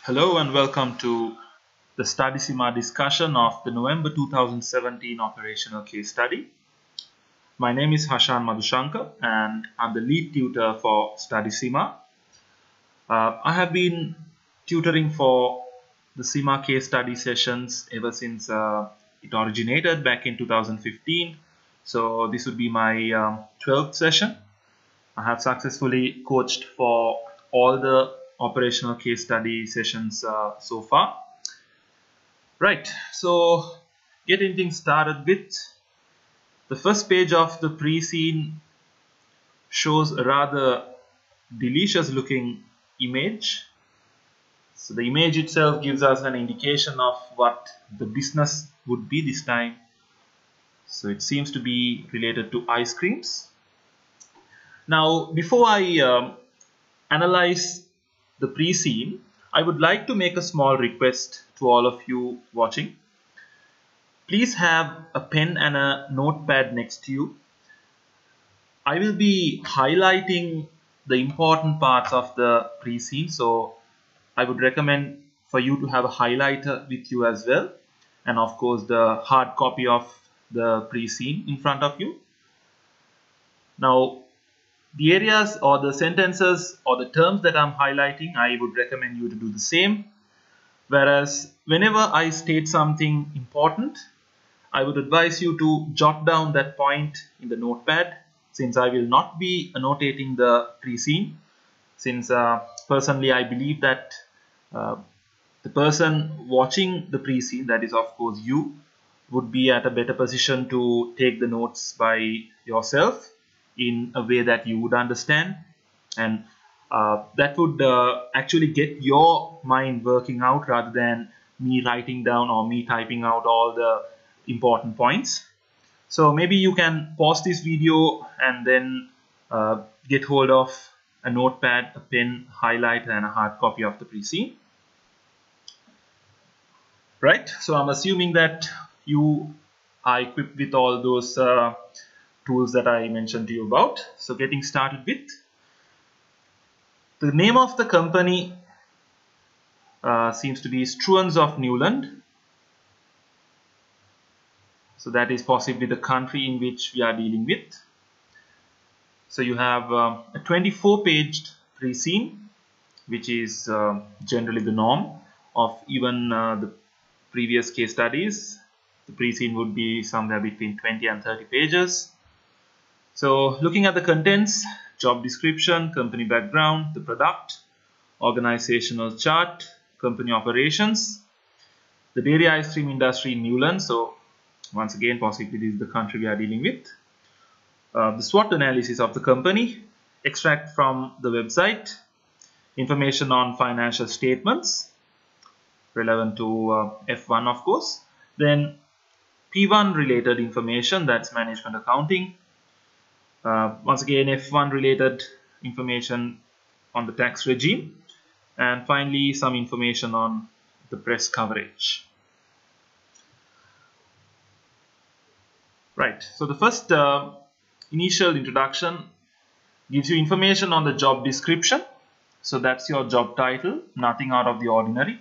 Hello and welcome to the Study CIMA discussion of the November 2017 operational case study. My name is Hashan Madushanka and I'm the lead tutor for Study CIMA. I have been tutoring for the CIMA case study sessions ever since it originated back in 2015. So this would be my 12th session. I have successfully coached for all the operational case study sessions so far. Right, so getting things started with the first page of the Preseen shows a rather delicious looking image. So the image itself gives us an indication of what the business would be this time. So it seems to be related to ice creams. Now before I analyze the Preseen, I would like to make a small request to all of you watching. Please have a pen and a notepad next to you. I will be highlighting the important parts of the Preseen, so I would recommend for you to have a highlighter with you as well, and of course the hard copy of the Preseen in front of you. Now the areas or the sentences or the terms that I'm highlighting, I would recommend you to do the same. Whereas whenever I state something important, I would advise you to jot down that point in the notepad, since I will not be annotating the Preseen, since personally I believe that the person watching the Preseen, that is of course you, would be at a better position to take the notes by yourself in a way that you would understand, and that would actually get your mind working out rather than me writing down or me typing out all the important points. So maybe you can pause this video and then get hold of a notepad, a pen, highlighter and a hard copy of the Preseen. Right, so I'm assuming that you are equipped with all those tools that I mentioned to you about. So getting started with the name of the company seems to be Struans of Newland. So that is possibly the country in which we are dealing with. So you have a 24-page Preseen, which is generally the norm of even the previous case studies. The Preseen would be somewhere between 20 and 30 pages. So looking at the contents, job description, company background, the product, organizational chart, company operations, the dairy ice cream industry in Newland. So once again, possibly this is the country we are dealing with. The SWOT analysis of the company, extract from the website, information on financial statements, relevant to F1 of course. Then P1 related information, that's management accounting. Once again, F1 related information on the tax regime, and finally some information on the press coverage. Right, so the first initial introduction gives you information on the job description. So that's your job title, nothing out of the ordinary.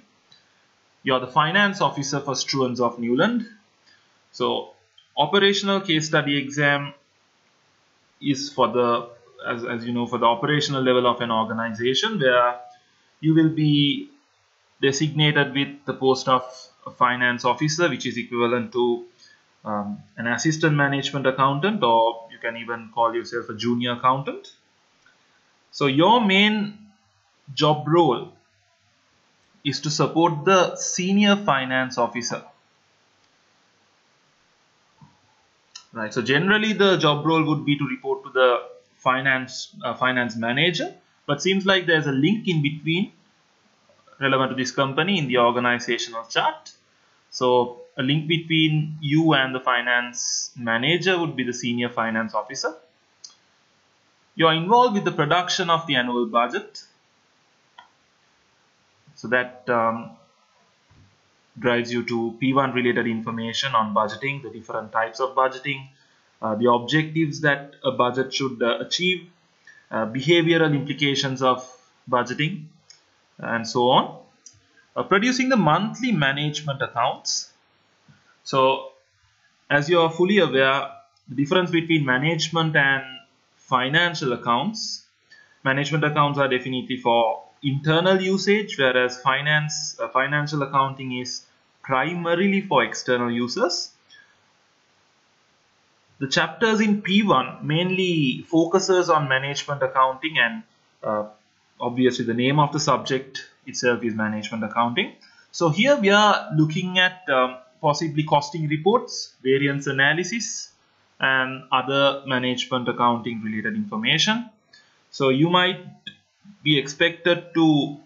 You're the finance officer for Struans of Newland. So operational case study exam is for the, as you know, for the operational level of an organization, where you will be designated with the post of a finance officer, which is equivalent to an assistant management accountant, or you can even call yourself a junior accountant. So your main job role is to support the senior finance officer. Right, so generally the job role would be to report to the finance manager, but seems like there's a link in between relevant to this company in the organizational chart. So a link between you and the finance manager would be the senior finance officer. You are involved with the production of the annual budget. So that drives you to P1 related information on budgeting, the different types of budgeting, the objectives that a budget should achieve, behavioral implications of budgeting, and so on. producing the monthly management accounts. So as you are fully aware, the difference between management and financial accounts. Management accounts are definitely for internal usage, whereas financial accounting is primarily for external users. The chapters in P1 mainly focuses on management accounting, and obviously the name of the subject itself is management accounting. So here we are looking at possibly costing reports, variance analysis, and other management accounting related information. So you might be expected to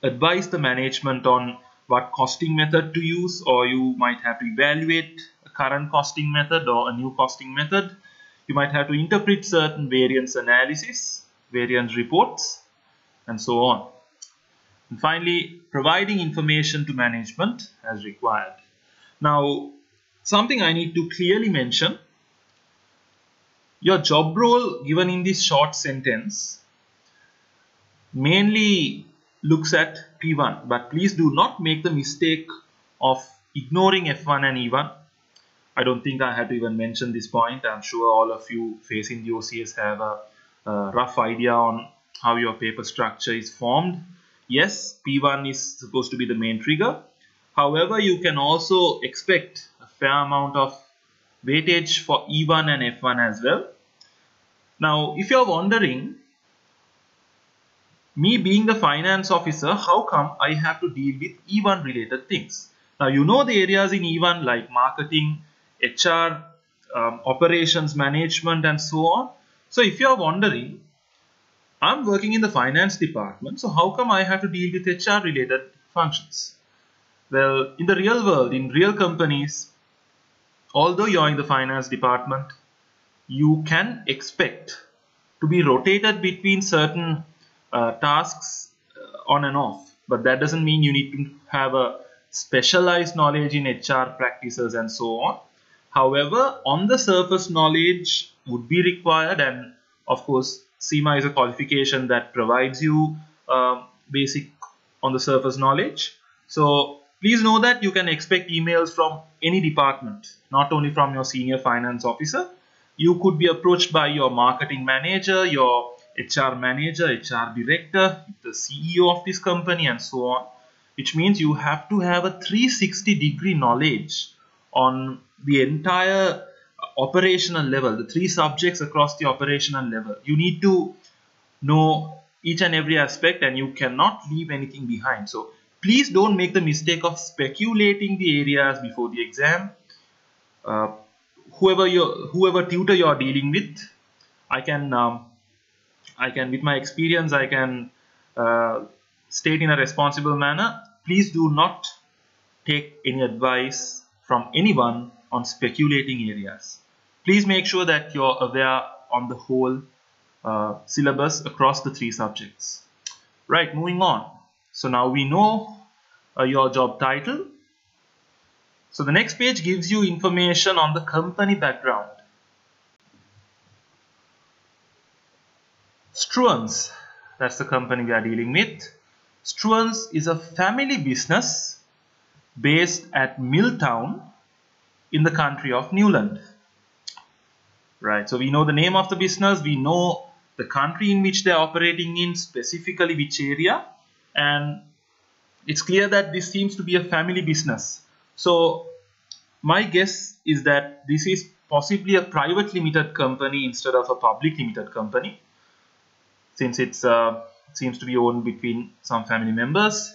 advise the management on what costing method to use, or you might have to evaluate a current costing method or a new costing method. You might have to interpret certain variance analysis, variance reports, and so on. And finally, providing information to management as required. Now, something I need to clearly mention, your job role given in this short sentence mainly looks at P1, but please do not make the mistake of ignoring F1 and E1. I don't think I had to even mention this point. I'm sure all of you facing the OCS have a rough idea on how your paper structure is formed. Yes, P1 is supposed to be the main trigger. However, you can also expect a fair amount of weightage for E1 and F1 as well. Now, if you're wondering, me being the finance officer, how come I have to deal with E1 related things? Now, you know the areas in E1 like marketing, HR, operations management, and so on. So if you're wondering, I'm working in the finance department, so how come I have to deal with HR related functions? Well, in the real world, in real companies, although you're in the finance department, you can expect to be rotated between certain tasks on and off. But that doesn't mean you need to have a specialized knowledge in HR practices and so on. However, on the surface knowledge would be required, and of course, CIMA is a qualification that provides you basic on the surface knowledge. So please know that you can expect emails from any department, not only from your senior finance officer. You could be approached by your marketing manager, your HR manager, HR director, the CEO of this company, and so on, which means you have to have a 360-degree knowledge on the entire operational level, the three subjects across the operational level. You need to know each and every aspect, and you cannot leave anything behind. So please don't make the mistake of speculating the areas before the exam. Whoever tutor you are dealing with, I can with my experience, I can state in a responsible manner, please do not take any advice from anyone on speculating areas. Please make sure that you're aware on the whole syllabus across the three subjects. Right, moving on. So now we know your job title. So the next page gives you information on the company background. Struans, that's the company we are dealing with. Struans is a family business based at Milltown in the country of Newland. Right, so we know the name of the business, we know the country in which they are operating in, specifically which area, and it's clear that this seems to be a family business. So my guess is that this is possibly a private limited company instead of a public limited company, since it seems to be owned between some family members.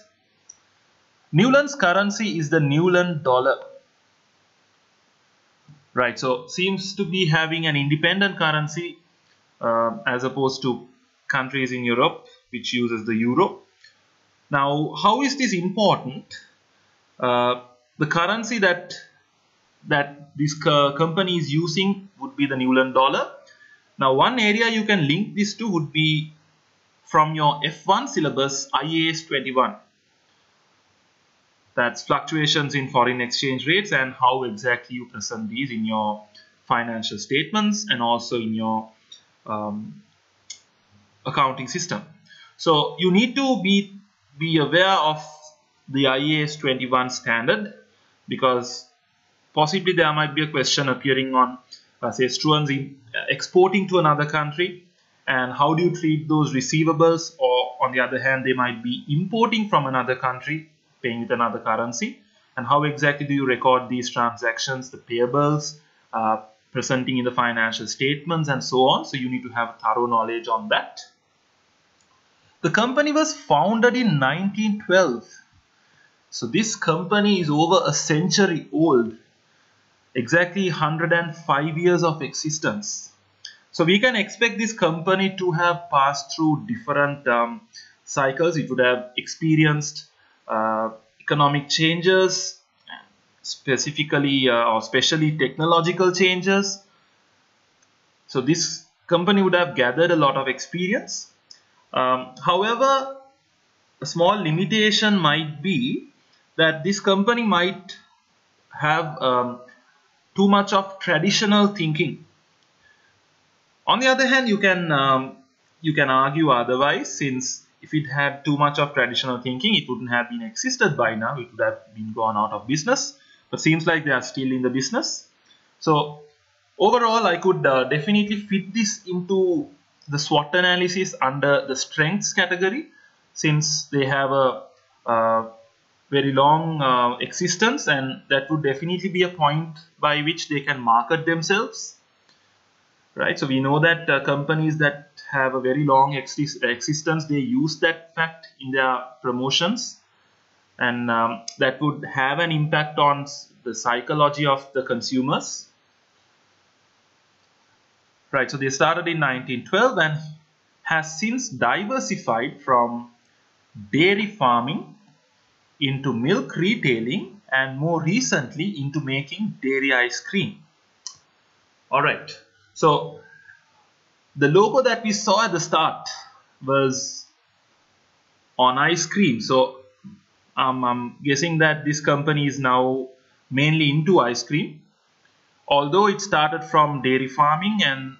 Newland's currency is the Newland dollar. Right, so seems to be having an independent currency as opposed to countries in Europe which uses the euro. Now, how is this important? The currency that this company is using would be the Newland dollar. Now, one area you can link this to would be from your F1 syllabus, IAS 21. That's fluctuations in foreign exchange rates and how exactly you present these in your financial statements and also in your accounting system. So you need to be aware of the IAS 21 standard, because possibly there might be a question appearing on, say, Struans exporting to another country, and how do you treat those receivables, or on the other hand, they might be importing from another country, paying with another currency, and how exactly do you record these transactions, the payables, presenting in the financial statements and so on. So you need to have thorough knowledge on that. The company was founded in 1912. So this company is over a century old, exactly 105 years of existence. So we can expect this company to have passed through different cycles. It would have experienced economic changes, specifically or especially technological changes. So this company would have gathered a lot of experience. However, a small limitation might be that this company might have too much of traditional thinking. On the other hand, you can argue otherwise, since if it had too much of traditional thinking, it wouldn't have been existed by now. It would have been gone out of business. But seems like they are still in the business. So overall, I could definitely fit this into the SWOT analysis under the strengths category, since they have a very long existence, and that would definitely be a point by which they can market themselves. Right? So we know that companies that have a very long existence, they use that fact in their promotions. And that would have an impact on the psychology of the consumers. Right, so they started in 1912 and has since diversified from dairy farming into milk retailing, and more recently into making dairy ice cream. Alright, so the logo that we saw at the start was on ice cream. So I'm guessing that this company is now mainly into ice cream, although it started from dairy farming and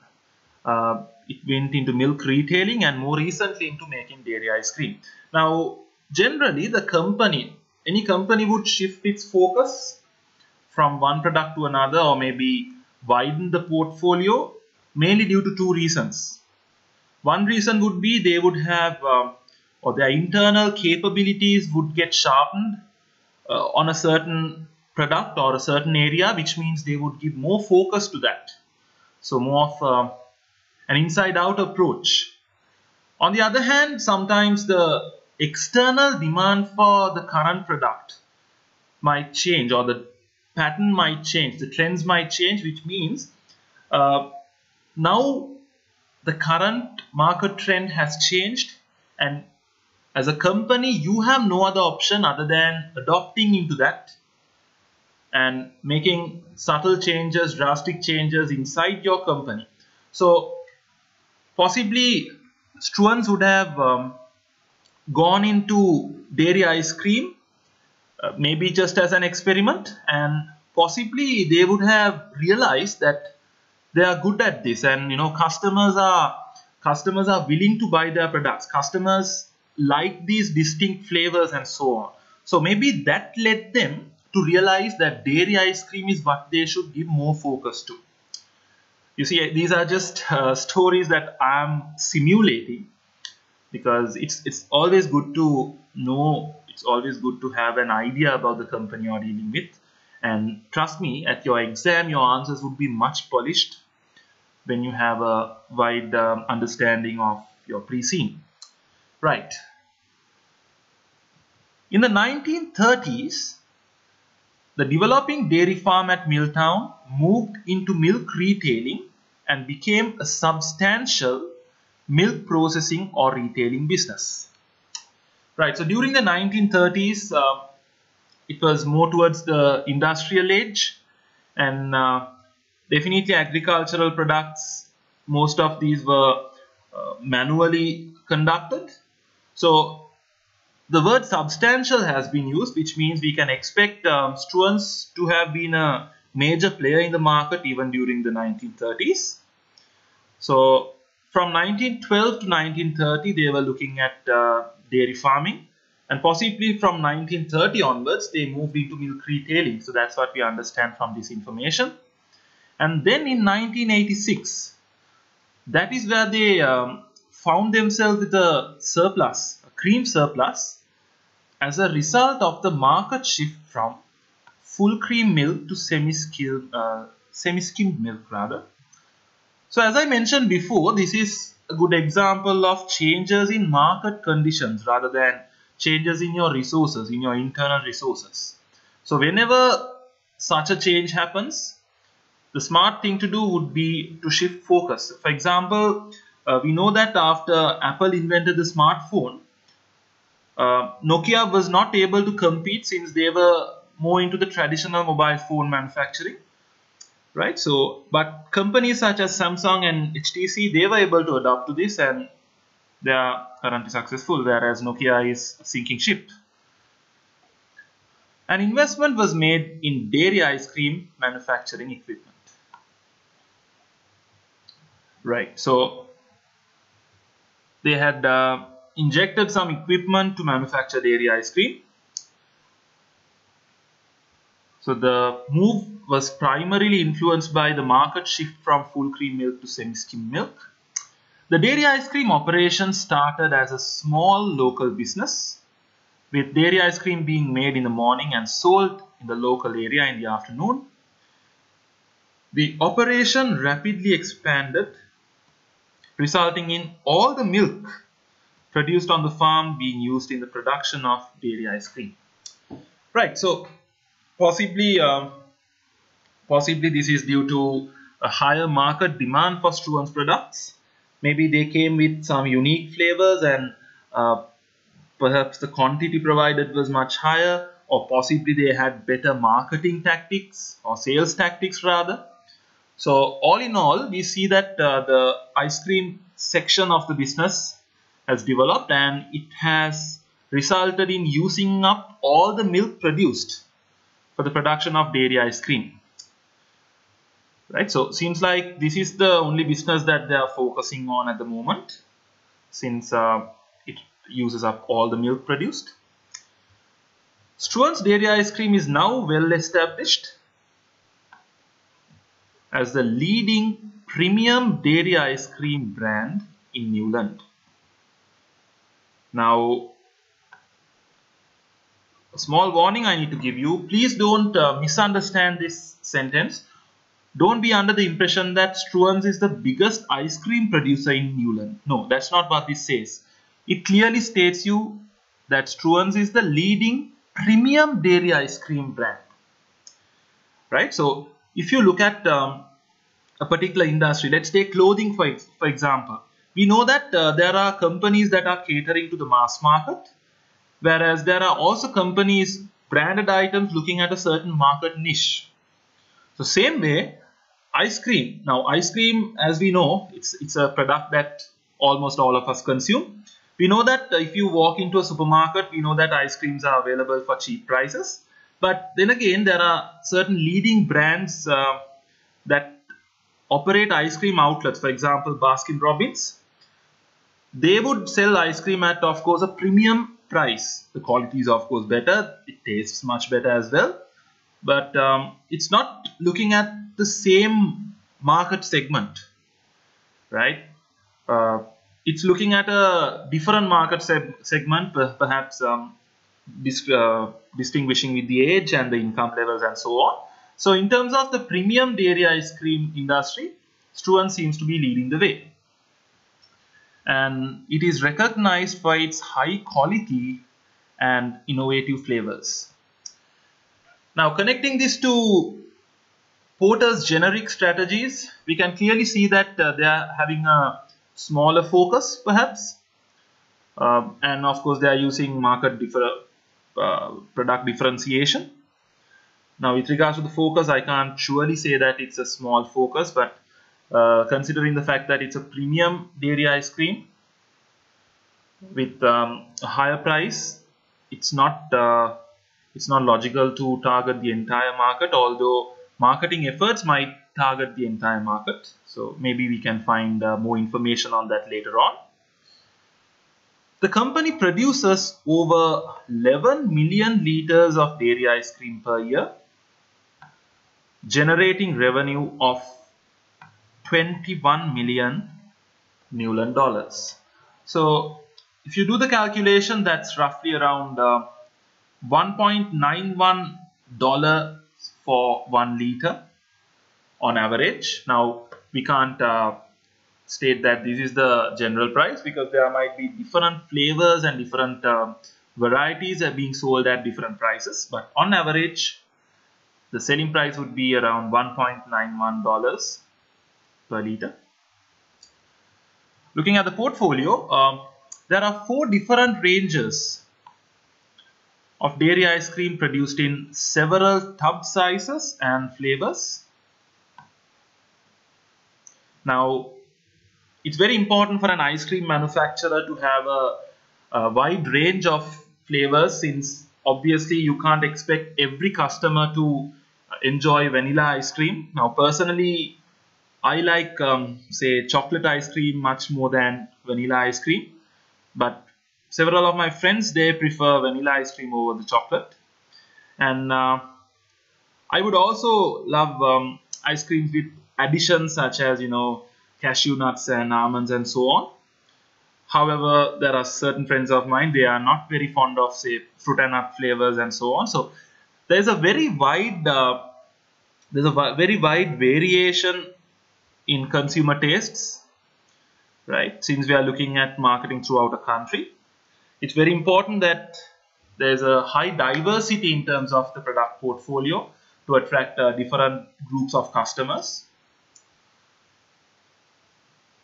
it went into milk retailing and more recently into making dairy ice cream. Now, generally, any company would shift its focus from one product to another, or maybe widen the portfolio, mainly due to two reasons. One reason would be they would have or their internal capabilities would get sharpened on a certain product or a certain area, which means they would give more focus to that. So more of an inside-out approach. On the other hand, sometimes the external demand for the current product might change, or the pattern might change, the trends might change, which means now the current market trend has changed, and as a company, you have no other option other than adopting into that and making subtle changes, drastic changes inside your company. So possibly Struans would have gone into dairy ice cream, maybe just as an experiment, and possibly they would have realized that they are good at this, and customers are willing to buy their products. Customers like these distinct flavors and so on. So maybe that led them to realize that dairy ice cream is what they should give more focus to. You see, these are just stories that I am simulating, because it's always good to know, it's always good to have an idea about the company you're dealing with. And trust me, at your exam, your answers would be much polished when you have a wide understanding of your Preseen. Right. In the 1930s, the developing dairy farm at Milltown moved into milk retailing and became a substantial milk processing or retailing business. Right, so during the 1930s, it was more towards the industrial age, and definitely agricultural products, most of these were manually conducted. So the word substantial has been used, which means we can expect Struans to have been a major player in the market even during the 1930s. So from 1912 to 1930, they were looking at dairy farming, And possibly from 1930 onwards, they moved into milk retailing. So that's what we understand from this information. And then in 1986, that is where they found themselves with a surplus, a cream surplus, as a result of the market shift from full cream milk to semi-skimmed milk rather. So as I mentioned before, this is a good example of changes in market conditions rather than changes in your resources, in your internal resources. So whenever such a change happens, the smart thing to do would be to shift focus. For example, we know that after Apple invented the smartphone, Nokia was not able to compete since they were more into the traditional mobile phone manufacturing, right? So, but companies such as Samsung and HTC, they were able to adapt to this and they are currently successful, whereas Nokia is a sinking ship. An investment was made in dairy ice cream manufacturing equipment. Right, so they had injected some equipment to manufacture dairy ice cream. So the move was primarily influenced by the market shift from full cream milk to semi-skimmed milk. The dairy ice cream operation started as a small local business, with dairy ice cream being made in the morning and sold in the local area in the afternoon. The operation rapidly expanded, resulting in all the milk produced on the farm being used in the production of dairy ice cream. Right, so possibly this is due to a higher market demand for Struans products. Maybe they came with some unique flavors and perhaps the quantity provided was much higher, or possibly they had better marketing tactics or sales tactics rather. So all in all, we see that the ice cream section of the business has developed and it has resulted in using up all the milk produced for the production of dairy ice cream. Right, so seems like this is the only business that they are focusing on at the moment, since it uses up all the milk produced. Struans dairy ice cream is now well established as the leading premium dairy ice cream brand in Newland. Now, a small warning I need to give you. Please don't misunderstand this sentence. Don't be under the impression that Struans is the biggest ice cream producer in Newland. No, that's not what this says. It clearly states you that Struans is the leading premium dairy ice cream brand. Right? So, if you look at a particular industry, let's take clothing for example. We know that there are companies that are catering to the mass market, whereas there are also companies, branded items looking at a certain market niche. So same way, ice cream. Now ice cream, as we know, it's a product that almost all of us consume. We know that if you walk into a supermarket, we know that ice creams are available for cheap prices. But then again, there are certain leading brands that operate ice cream outlets. For example, Baskin-Robbins. They would sell ice cream at, of course, a premium price. The quality is, of course, better. It tastes much better as well. But it's not looking at the same market segment, right? It's looking at a different market segment, perhaps distinguishing with the age and the income levels and so on. So in terms of the premium dairy ice cream industry, Struans seems to be leading the way. And it is recognized for its high quality and innovative flavors. Now, connecting this to Porter's generic strategies, we can clearly see that they are having a smaller focus, perhaps. And of course, they are using product differentiation. Now, with regards to the focus, I can't surely say that it's a small focus, but considering the fact that it's a premium dairy ice cream with a higher price, it's not logical to target the entire market, although marketing efforts might target the entire market. So maybe we can find more information on that later on. The company produces over 11 million liters of dairy ice cream per year, generating revenue of 21 million Newland dollars. So if you do the calculation, that's roughly around $1.91 for 1 liter on average. Now we can't state that this is the general price, because there might be different flavors and different varieties are being sold at different prices, but on average the selling price would be around $1.91 per liter. Looking at the portfolio, there are 4 different ranges of dairy ice cream produced in several tub sizes and flavors. Now, it's very important for an ice cream manufacturer to have a wide range of flavors, since obviously you can't expect every customer to enjoy vanilla ice cream. Now, personally, I like say chocolate ice cream much more than vanilla ice cream, but several of my friends, they prefer vanilla ice cream over the chocolate. And I would also love ice creams with additions such as, cashew nuts and almonds and so on. However, there are certain friends of mine, they are not very fond of, say, fruit and nut flavors and so on. So there's a very wide variation in consumer tastes, right? Since we are looking at marketing throughout a country, it's very important that there's a high diversity in terms of the product portfolio to attract different groups of customers.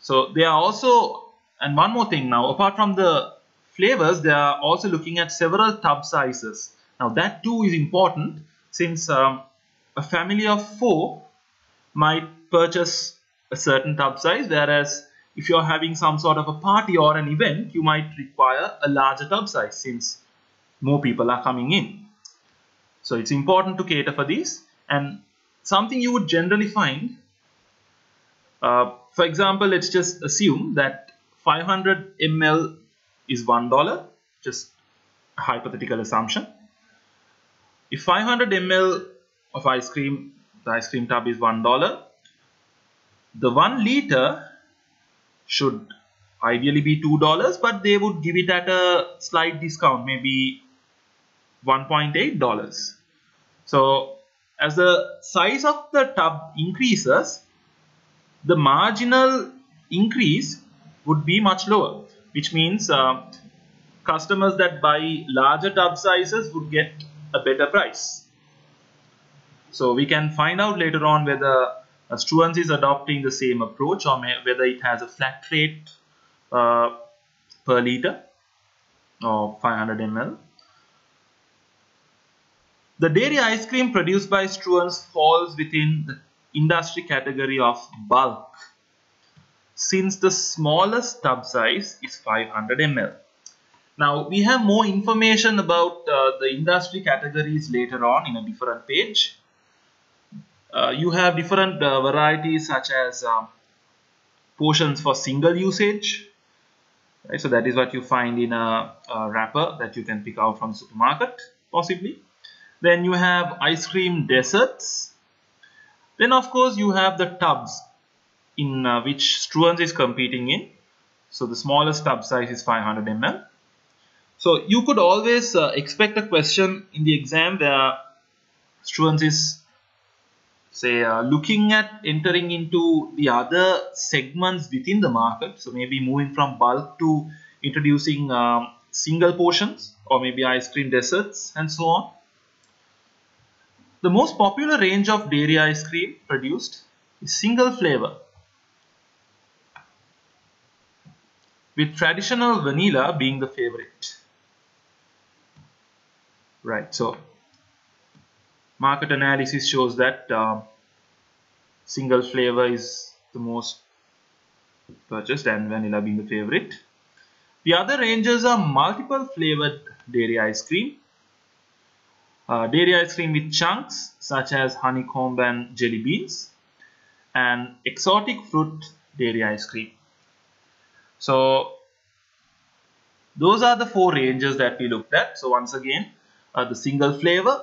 So they are also, and one more thing now, apart from the flavors, they are also looking at several tub sizes. Now that too is important, since a family of 4 might purchase a certain tub size, whereas if you're having some sort of a party or an event, you might require a larger tub size since more people are coming in. So it's important to cater for these. And something you would generally find, for example, let's just assume that 500 ml is $1, just a hypothetical assumption. If 500 ml of ice cream, the ice cream tub is $1, the 1 liter should ideally be $2, but they would give it at a slight discount, maybe $1.8. So as the size of the tub increases, the marginal increase would be much lower, which means customers that buy larger tub sizes would get a better price. So we can find out later on whether Struans is adopting the same approach, or whether it has a flat rate per liter or 500 ml. The dairy ice cream produced by Struans falls within the industry category of bulk, since the smallest tub size is 500 ml. Now we have more information about the industry categories later on in a different page. You have different varieties such as portions for single usage, right? So that is what you find in a wrapper that you can pick out from the supermarket possibly. Then you have ice cream desserts. Then of course you have the tubs in which Struans is competing in. So the smallest tub size is 500 ml. So you could always expect a question in the exam where Struans is, say, looking at entering into the other segments within the market. So maybe moving from bulk to introducing single portions, or maybe ice cream desserts and so on. The most popular range of dairy ice cream produced is single flavor, with traditional vanilla being the favorite. Right, so market analysis shows that single flavor is the most purchased and vanilla being the favorite. The other ranges are multiple flavored dairy ice cream, dairy ice cream with chunks such as honeycomb and jelly beans, and exotic fruit dairy ice cream. So Those are the four ranges that we looked at. So once again, the single flavor,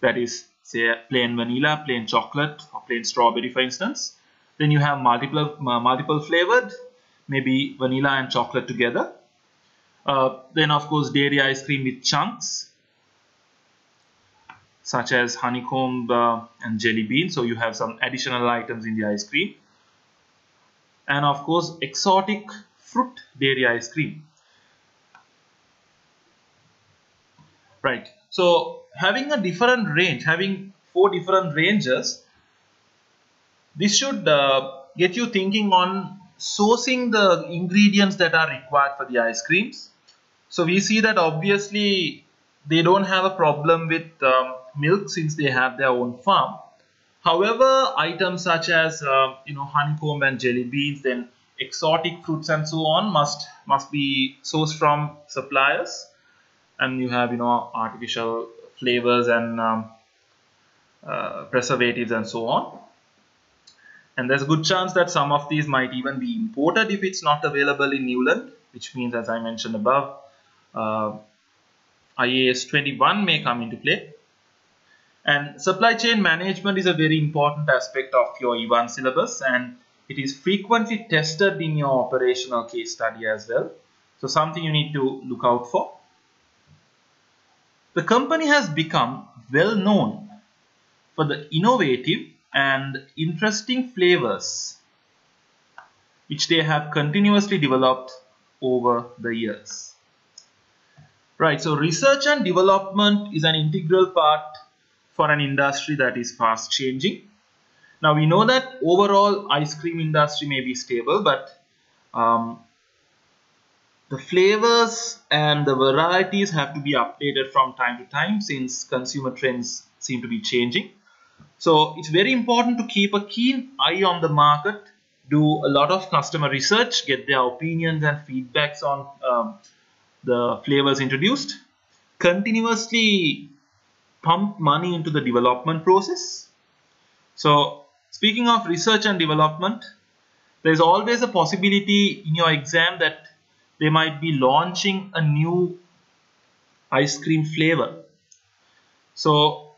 that is say plain vanilla, plain chocolate, or plain strawberry for instance. Then you have multiple flavored, maybe vanilla and chocolate together. Then of course dairy ice cream with chunks, such as honeycomb and jelly bean. So you have some additional items in the ice cream. And of course exotic fruit dairy ice cream. Right. So having a different range, having 4 different ranges, this should get you thinking on sourcing the ingredients that are required for the ice creams. So we see that obviously they don't have a problem with milk since they have their own farm. However, items such as honeycomb and jelly beans, then exotic fruits and so on must be sourced from suppliers. And you have artificial flavors and preservatives and so on. And there's a good chance that some of these might even be imported if it's not available in Newland, which means, as I mentioned above, IAS 21 may come into play. And supply chain management is a very important aspect of your E1 syllabus, and it is frequently tested in your operational case study as well. So something you need to look out for. The company has become well known for the innovative and interesting flavors which they have continuously developed over the years. Right, so research and development is an integral part for an industry that is fast changing. Now we know that overall ice cream industry may be stable, but the flavors and the varieties have to be updated from time to time since consumer trends seem to be changing. So it's very important to keep a keen eye on the market, do a lot of customer research, get their opinions and feedbacks on the flavors introduced, continuously pump money into the development process. So speaking of research and development, there's always a possibility in your exam that they might be launching a new ice cream flavor. So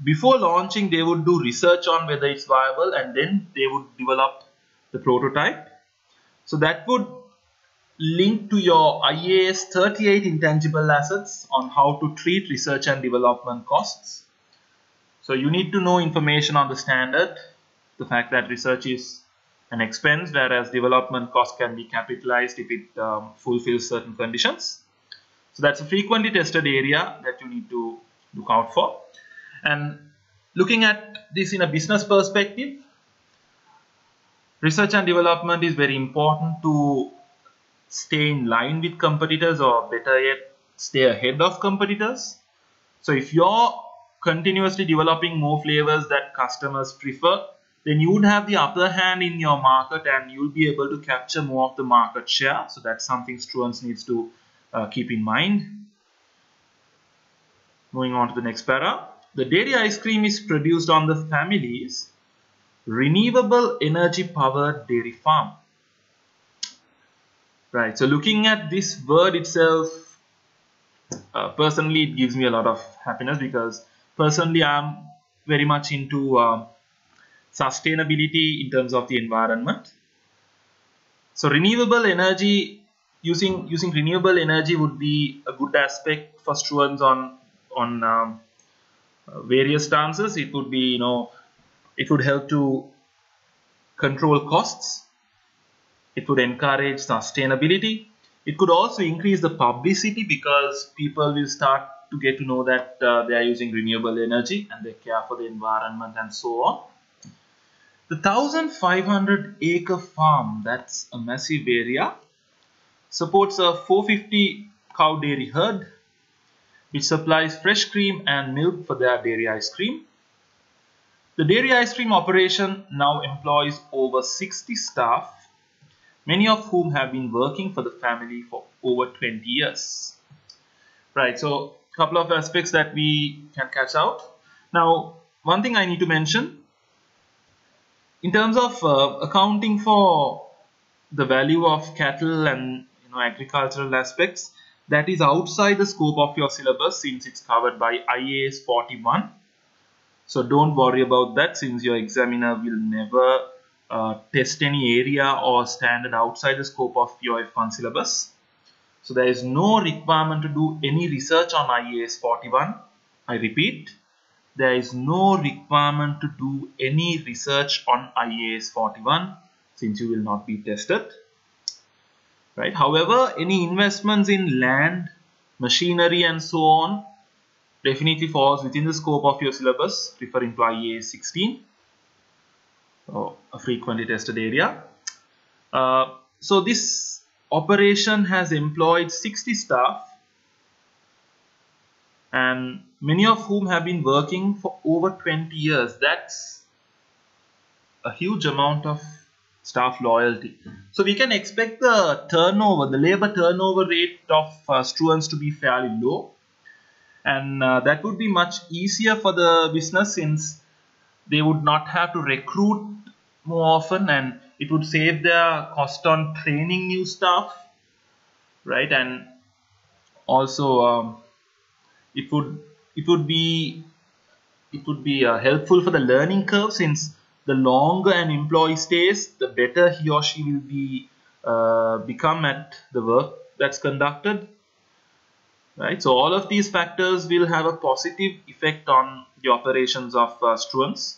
before launching, they would do research on whether it's viable, and then they would develop the prototype. So that would link to your IAS 38 intangible assets on how to treat research and development costs. So you need to know information on the standard, the fact that research is an expense, whereas development cost can be capitalized if it fulfills certain conditions. So that's a frequently tested area that you need to look out for. And looking at this in a business perspective, research and development is very important to stay in line with competitors, or better yet, stay ahead of competitors. So if you're continuously developing more flavors that customers prefer, then you would have the upper hand in your market and you'll be able to capture more of the market share. So that's something Struans needs to keep in mind. Moving on to the next para. The dairy ice cream is produced on the family's renewable energy powered dairy farm. Right, so looking at this word itself, personally it gives me a lot of happiness, because personally I'm very much into sustainability in terms of the environment. So renewable energy, using renewable energy would be a good aspect for students on various stances. It would be, it would help to control costs. It would encourage sustainability. It could also increase the publicity, because people will start to get to know that they are using renewable energy and they care for the environment and so on. The 1,500 acre farm, that's a massive area, supports a 450 cow dairy herd, which supplies fresh cream and milk for their dairy ice cream. The dairy ice cream operation now employs over 60 staff, many of whom have been working for the family for over 20 years. Right, so a couple of aspects that we can catch out. Now, one thing I need to mention, in terms of accounting for the value of cattle and agricultural aspects, that is outside the scope of your syllabus since it's covered by IAS 41. So don't worry about that since your examiner will never test any area or standard outside the scope of your F1 syllabus. So there is no requirement to do any research on IAS 41. I repeat, there is no requirement to do any research on IAS 41 since you will not be tested. Right? However, any investments in land, machinery and so on definitely falls within the scope of your syllabus, referring to IAS 16, so a frequently tested area. So this operation has employed 60 staff, and many of whom have been working for over 20 years. That's a huge amount of staff loyalty. So we can expect the turnover, the labor turnover rate of Struans to be fairly low, and that would be much easier for the business since they would not have to recruit more often, and it would save their cost on training new staff, right? And also it would be helpful for the learning curve since the longer an employee stays, the better he or she will be become at the work that's conducted, right? So all of these factors will have a positive effect on the operations of Struans.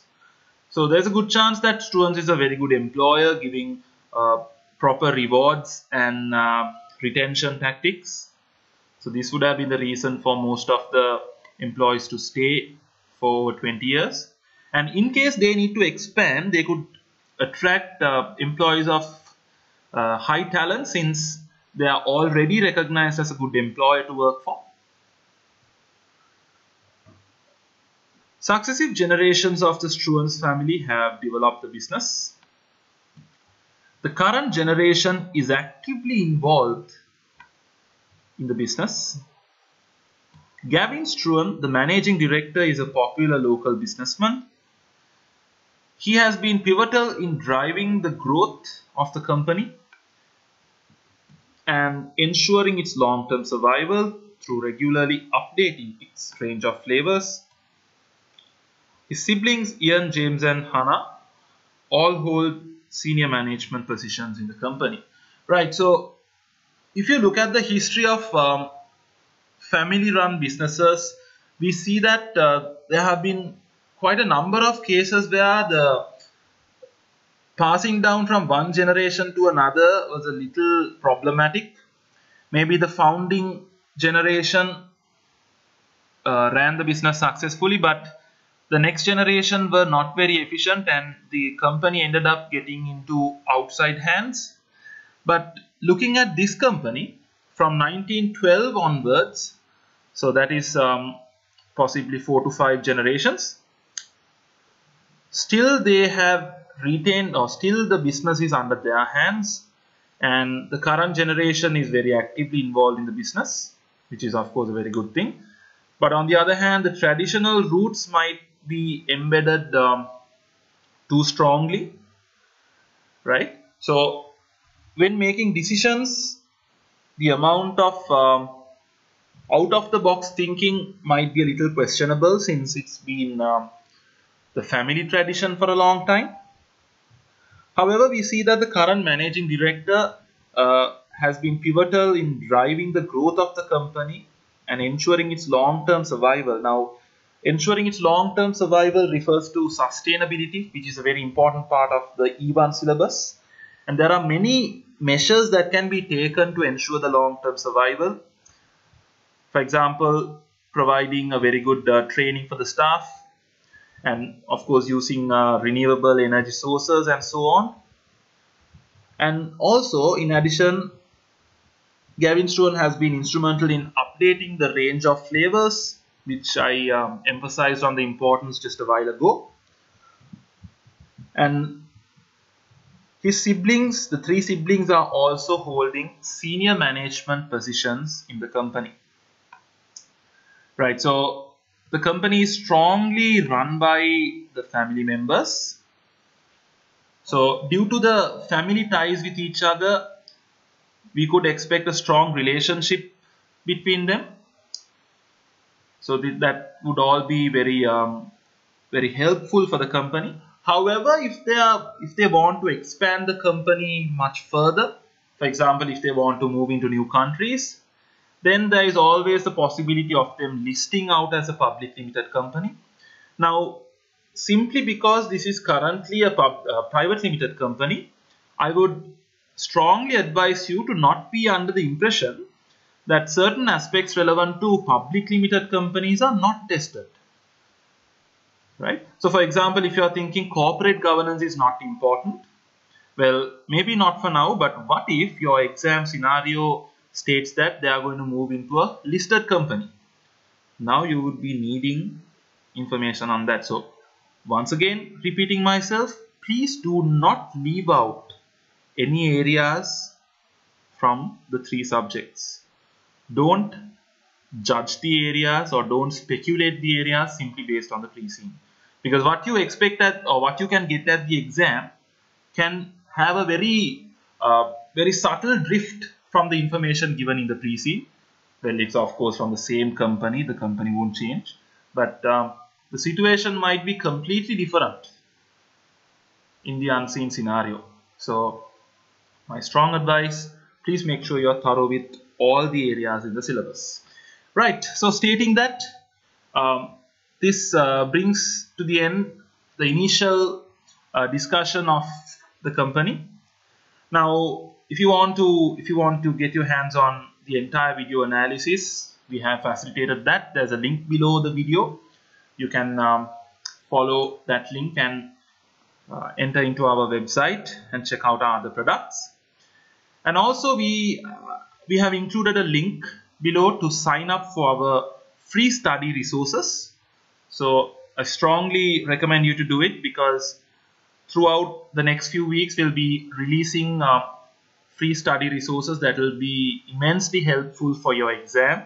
So there's a good chance that Struans is a very good employer, giving proper rewards and retention tactics. So this would have been the reason for most of the employees to stay for over 20 years. And in case they need to expand, they could attract employees of high talent since they are already recognized as a good employer to work for. Successive generations of the Struans family have developed the business. The current generation is actively involved in the business. Gavin Struan, the managing director, is a popular local businessman. He has been pivotal in driving the growth of the company and ensuring its long-term survival through regularly updating its range of flavors. His siblings Ian, James and Hannah all hold senior management positions in the company. Right, so if you look at the history of family-run businesses, we see that there have been quite a number of cases where the passing down from one generation to another was a little problematic. Maybe the founding generation ran the business successfully, but the next generation were not very efficient and the company ended up getting into outside hands. But looking at this company from 1912 onwards, so that is possibly 4 to 5 generations, still they have retained, or still the business is under their hands, and the current generation is very actively involved in the business, which is of course a very good thing. But on the other hand, the traditional roots might be embedded too strongly, right? So when making decisions, the amount of out of the box thinking might be a little questionable since it's been the family tradition for a long time. However, we see that the current managing director has been pivotal in driving the growth of the company and ensuring its long-term survival. Now, ensuring its long-term survival refers to sustainability, which is a very important part of the E1 syllabus. And there are many measures that can be taken to ensure the long-term survival. For example, providing a very good training for the staff, and of course using renewable energy sources and so on. And also, in addition, Gavin Struan has been instrumental in updating the range of flavors, which I emphasized on the importance just a while ago. And his siblings, the 3 siblings, are also holding senior management positions in the company. Right, so the company is strongly run by the family members. So due to the family ties with each other, we could expect a strong relationship between them. So that would all be very very helpful for the company. However, if they want to expand the company much further, for example, if they want to move into new countries, then there is always the possibility of them listing out as a public limited company. Now, simply because this is currently a private limited company, I would strongly advise you to not be under the impression that certain aspects relevant to public limited companies are not tested. Right? So, for example, if you are thinking corporate governance is not important, well, maybe not for now, but what if your exam scenario states that they are going to move into a listed company? Now you would be needing information on that. So, once again, repeating myself, please do not leave out any areas from the 3 subjects. Don't judge the areas or don't speculate the areas simply based on the Preseen. Because what you expect at, or what you can get at the exam can have a very subtle drift from the information given in the Preseen. Well, it's of course from the same company, the company won't change, but the situation might be completely different in the unseen scenario. So my strong advice, please make sure you're thorough with all the areas in the syllabus. Right, so stating that, this brings to the end the initial discussion of the company. Now, if you want to get your hands on the entire video analysis, we have facilitated that. There's a link below the video. You can follow that link and enter into our website and check out our other products. And also we have included a link below to sign up for our free study resources. So I strongly recommend you to do it, because throughout the next few weeks we'll be releasing free study resources that will be immensely helpful for your exam.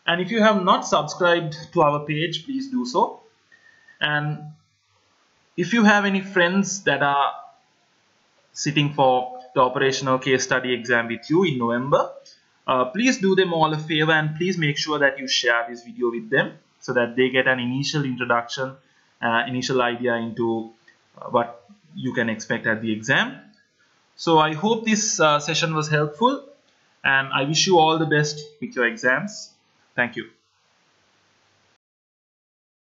And if you have not subscribed to our page, please do so. And if you have any friends that are sitting for the operational case study exam with you in November, please do them all a favor and please make sure that you share this video with them so that they get an initial introduction, initial idea into what you can expect at the exam. So I hope this session was helpful, and I wish you all the best with your exams. Thank you.